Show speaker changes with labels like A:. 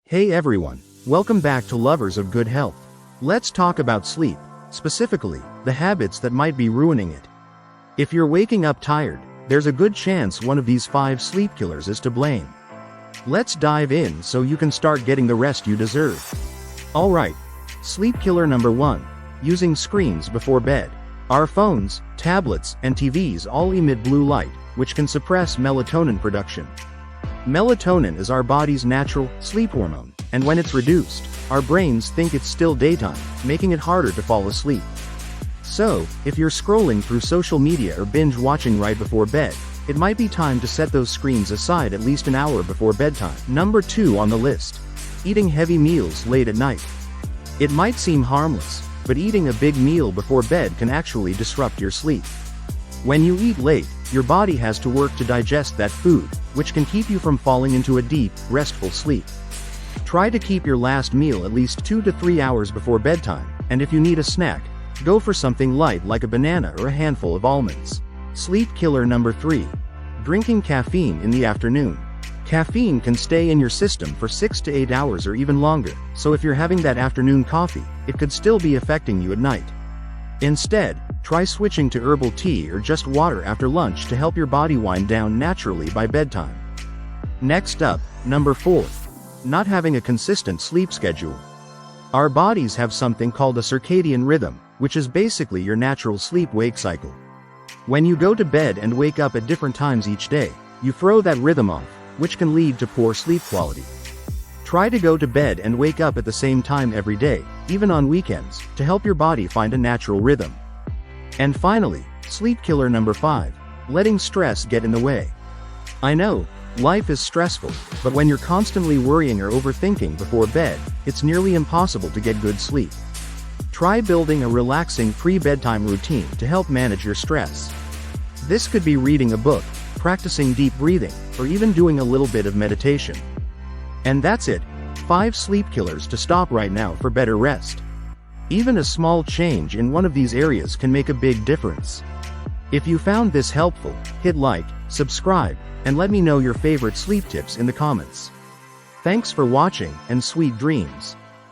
A: Hey everyone, welcome back to Lovers of Good Health. Let's talk about sleep, specifically, the habits that might be ruining it. If you're waking up tired, there's a good chance one of these 5 sleep killers is to blame. Let's dive in so you can start getting the rest you deserve. Alright, sleep killer number 1, using screens before bed. Our phones, tablets, and TVs all emit blue light, which can suppress melatonin production. Melatonin is our body's natural sleep hormone, and when it's reduced, our brains think it's still daytime, making it harder to fall asleep. So, if you're scrolling through social media or binge watching right before bed, it might be time to set those screens aside at least an hour before bedtime. Number 2 on the list. Eating heavy meals late at night. It might seem harmless, but eating a big meal before bed can actually disrupt your sleep. When you eat late, your body has to work to digest that food, which can keep you from falling into a deep, restful sleep. Try to keep your last meal at least 2 to 3 hours before bedtime, and if you need a snack, go for something light like a banana or a handful of almonds. Sleep killer number 3. Drinking caffeine in the afternoon. Caffeine can stay in your system for 6 to 8 hours or even longer, so if you're having that afternoon coffee, it could still be affecting you at night. Instead, try switching to herbal tea or just water after lunch to help your body wind down naturally by bedtime. Next up, number 4. Not having a consistent sleep schedule. Our bodies have something called a circadian rhythm, which is basically your natural sleep-wake cycle. When you go to bed and wake up at different times each day, you throw that rhythm off, which can lead to poor sleep quality. Try to go to bed and wake up at the same time every day, even on weekends, to help your body find a natural rhythm. And finally, sleep killer number 5, letting stress get in the way. I know, life is stressful, but when you're constantly worrying or overthinking before bed, it's nearly impossible to get good sleep. Try building a relaxing pre-bedtime routine to help manage your stress. This could be reading a book, practicing deep breathing, or even doing a little bit of meditation. And that's it, 5 sleep killers to stop right now for better rest. Even a small change in one of these areas can make a big difference. If you found this helpful, hit like, subscribe, and let me know your favorite sleep tips in the comments. Thanks for watching, and sweet dreams.